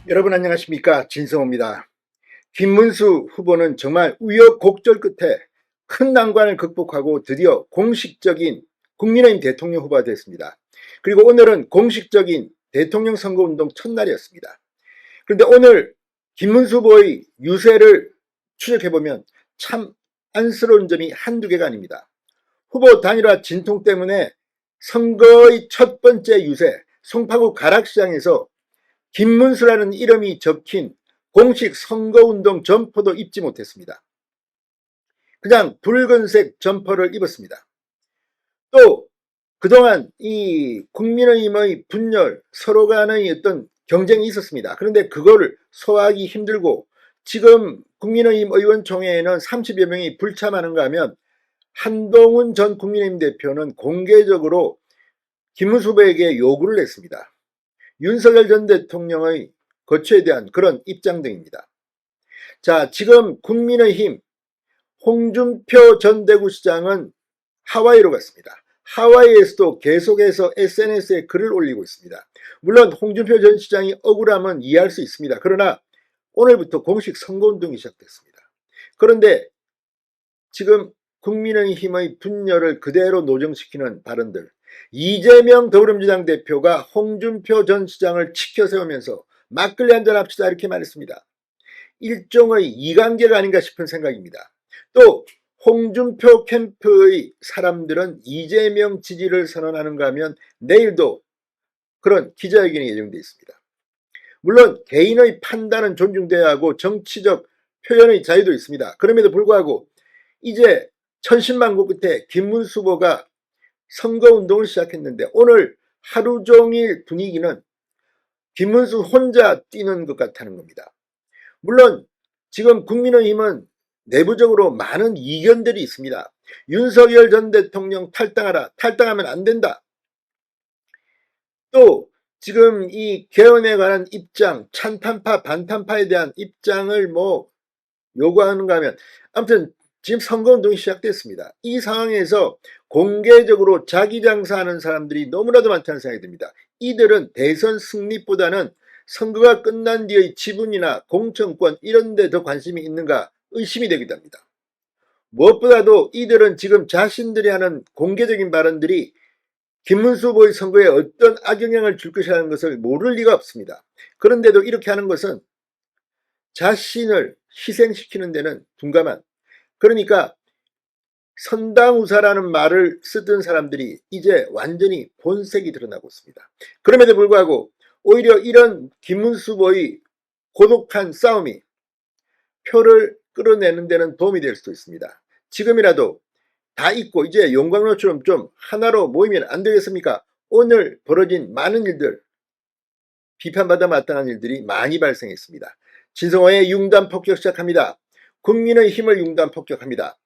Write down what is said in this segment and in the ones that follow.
여러분 안녕하십니까, 진성호입니다. 김문수 후보는 정말 우여곡절 끝에 큰 난관을 극복하고 드디어 공식적인 국민의힘 대통령 후보가 됐습니다. 그리고 오늘은 공식적인 대통령 선거운동 첫날이었습니다. 그런데 오늘 김문수 후보의 유세를 추적해보면 참 안쓰러운 점이 한두 개가 아닙니다. 후보 단일화 진통 때문에 선거의 첫 번째 유세 송파구 가락시장에서 김문수라는 이름이 적힌 공식 선거운동 점퍼도 입지 못했습니다. 그냥 붉은색 점퍼를 입었습니다. 또 그동안 이 국민의힘의 분열, 서로 간의 어떤 경쟁이 있었습니다. 그런데 그거를 소화하기 힘들고 지금 국민의힘 의원총회에는 30여 명이 불참하는가 하면 한동훈 전 국민의힘 대표는 공개적으로 김문수 후보에게 요구를 했습니다. 윤석열 전 대통령의 거취에 대한 그런 입장 등입니다. 자, 지금 국민의힘 홍준표 전 대구시장은 하와이로 갔습니다. 하와이에서도 계속해서 SNS에 글을 올리고 있습니다. 물론 홍준표 전 시장이 억울함은 이해할 수 있습니다. 그러나 오늘부터 공식 선거운동이 시작됐습니다. 그런데 지금 국민의힘의 분열을 그대로 노정시키는 발언들, 이재명 더불어민주당 대표가 홍준표 전 시장을 치켜 세우면서 막걸리 한잔 합시다 이렇게 말했습니다. 일종의 이관계가 아닌가 싶은 생각입니다. 또 홍준표 캠프의 사람들은 이재명 지지를 선언하는가 하면 내일도 그런 기자회견이 예정되어 있습니다. 물론 개인의 판단은 존중돼야 하고 정치적 표현의 자유도 있습니다. 그럼에도 불구하고 이제 천신만고 끝에 김문수 후보가 선거운동을 시작했는데 오늘 하루 종일 분위기는 김문수 혼자 뛰는 것 같다는 겁니다. 물론 지금 국민의힘은 내부적으로 많은 이견들이 있습니다. 윤석열 전 대통령 탈당하라, 탈당하면 안 된다. 또 지금 이 개헌에 관한 입장, 찬탄파, 반탄파에 대한 입장을 요구하는가 하면 아무튼 지금 선거운동이 시작됐습니다. 이 상황에서 공개적으로 자기 장사하는 사람들이 너무나도 많다는 생각이 듭니다. 이들은 대선 승리보다는 선거가 끝난 뒤의 지분이나 공천권 이런 데 더 관심이 있는가 의심이 되기도 합니다. 무엇보다도 이들은 지금 자신들이 하는 공개적인 발언들이 김문수 후보의 선거에 어떤 악영향을 줄 것이라는 것을 모를 리가 없습니다. 그런데도 이렇게 하는 것은 자신을 희생시키는 데는 둔감한, 그러니까 선당우사라는 말을 쓰던 사람들이 이제 완전히 본색이 드러나고 있습니다. 그럼에도 불구하고 오히려 이런 김문수 후보의 고독한 싸움이 표를 끌어내는 데는 도움이 될 수도 있습니다. 지금이라도 다 잊고 이제 용광로처럼 좀 하나로 모이면 안 되겠습니까? 오늘 벌어진 많은 일들, 비판받아 마땅한 일들이 많이 발생했습니다. 진성호의 융단 폭격 시작합니다. 국민의 힘을 융단 폭격합니다.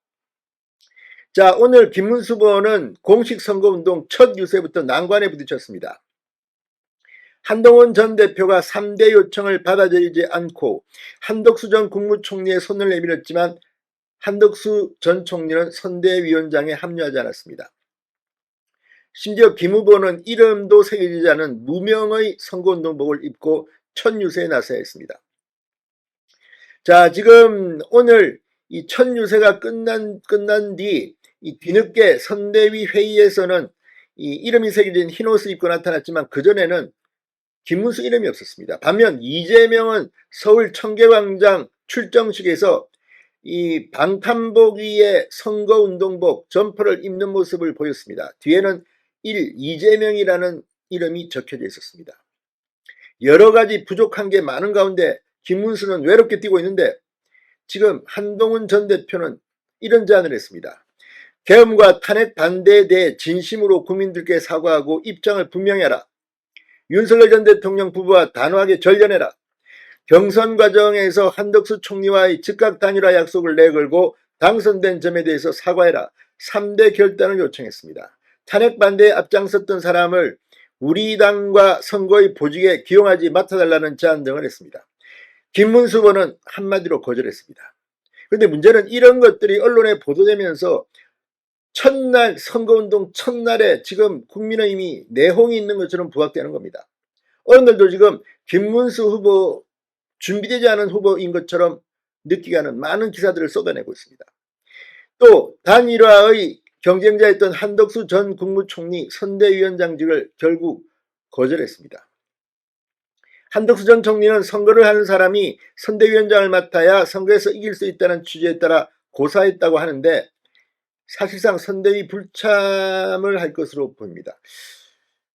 자, 오늘 김문수 후보는 공식 선거운동 첫 유세부터 난관에 부딪혔습니다. 한동훈 전 대표가 3대 요청을 받아들이지 않고 한덕수 전 국무총리의 손을 내밀었지만 한덕수 전 총리는 선대위원장에 합류하지 않았습니다. 심지어 김 후보는 이름도 새겨지지 않은 무명의 선거운동복을 입고 첫 유세에 나서야 했습니다. 자, 지금 오늘 이 첫 유세가 끝난 뒤 이 뒤늦게 선대위 회의에서는 이 이름이 새겨진 흰옷을 입고 나타났지만 그전에는 김문수 이름이 없었습니다. 반면 이재명은 서울 청계광장 출정식에서 이 방탄복 위에 선거운동복 점퍼를 입는 모습을 보였습니다. 뒤에는 이재명이라는 이름이 적혀져 있었습니다. 여러 가지 부족한 게 많은 가운데 김문수는 외롭게 뛰고 있는데 지금 한동훈 전 대표는 이런 제안을 했습니다. 계엄과 탄핵 반대에 대해 진심으로 국민들께 사과하고 입장을 분명히 하라. 윤석열 전 대통령 부부와 단호하게 절연해라. 경선 과정에서 한덕수 총리와의 즉각 단일화 약속을 내걸고 당선된 점에 대해서 사과해라. 3대 결단을 요청했습니다. 탄핵 반대에 앞장섰던 사람을 우리 당과 선거의 보직에 기용하지 맡아달라는 제안 등을 했습니다. 김문수 후보는 한마디로 거절했습니다. 그런데 문제는 이런 것들이 언론에 보도되면서 첫날 선거운동 첫날에 지금 국민의힘이 내홍이 있는 것처럼 부각되는 겁니다. 어른들도 지금 김문수 후보 준비되지 않은 후보인 것처럼 느끼게 하는 많은 기사들을 쏟아내고 있습니다. 또 단일화의 경쟁자였던 한덕수 전 국무총리 선대위원장직을 결국 거절했습니다. 한덕수 전 총리는 선거를 하는 사람이 선대위원장을 맡아야 선거에서 이길 수 있다는 취지에 따라 고사했다고 하는데 사실상 선대위 불참을 할 것으로 보입니다.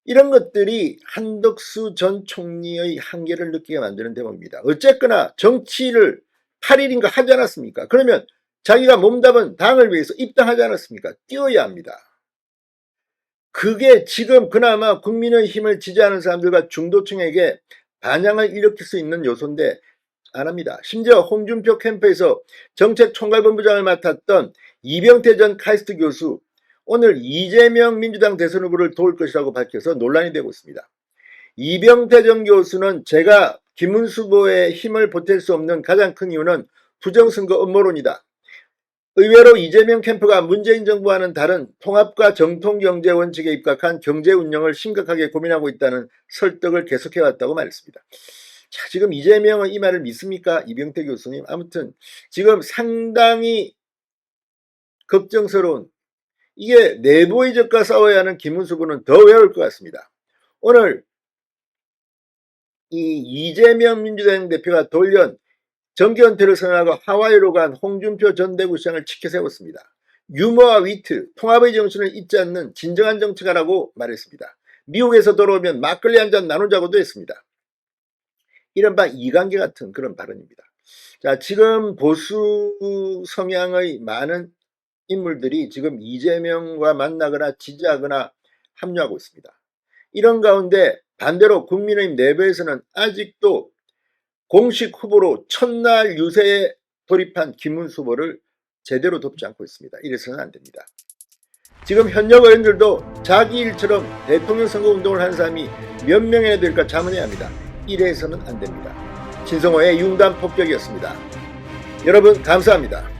이런 것들이 한덕수 전 총리의 한계를 느끼게 만드는 대목입니다. 어쨌거나 정치를 8일인가 하지 않았습니까? 그러면 자기가 몸담은 당을 위해서 입당하지 않았습니까? 뛰어야 합니다. 그게 지금 그나마 국민의힘을 지지하는 사람들과 중도층에게 반향을 일으킬 수 있는 요소인데 안 합니다. 심지어 홍준표 캠프에서 정책총괄본부장을 맡았던 이병태 전 카이스트 교수 오늘 이재명 민주당 대선 후보를 도울 것이라고 밝혀서 논란이 되고 있습니다. 이병태 전 교수는 제가 김문수 후보의 힘을 보탤 수 없는 가장 큰 이유는 부정선거 음모론이다. 의외로 이재명 캠프가 문재인 정부와는 다른 통합과 정통경제 원칙에 입각한 경제 운영을 심각하게 고민하고 있다는 설득을 계속해왔다고 말했습니다. 자, 지금 이재명은 이 말을 믿습니까? 이병태 교수님. 아무튼 지금 상당히 걱정스러운, 이게 내부의 적과 싸워야 하는 김문수 후보는 더 외울 것 같습니다. 오늘 이 이재명 민주당 대표가 돌연 정기 은퇴를 선언하고 하와이로 간 홍준표 전 대구시장을 치켜세웠습니다. 유머와 위트, 통합의 정신을 잊지 않는 진정한 정치가라고 말했습니다. 미국에서 돌아오면 막걸리 한 잔 나누자고도 했습니다. 이른바 이관계 같은 그런 발언입니다. 자, 지금 보수 성향의 많은 인물들이 지금 이재명과 만나거나 지지하거나 합류하고 있습니다. 이런 가운데 반대로 국민의힘 내부에서는 아직도 공식 후보로 첫날 유세에 돌입한 김문수 후보를 제대로 돕지 않고 있습니다. 이래서는 안 됩니다. 지금 현역 의원들도 자기 일처럼 대통령 선거 운동을 하는 사람이 몇 명이나 될까 자문해야 합니다. 이래서는 안 됩니다. 신성호의 융단 폭격이었습니다. 여러분 감사합니다.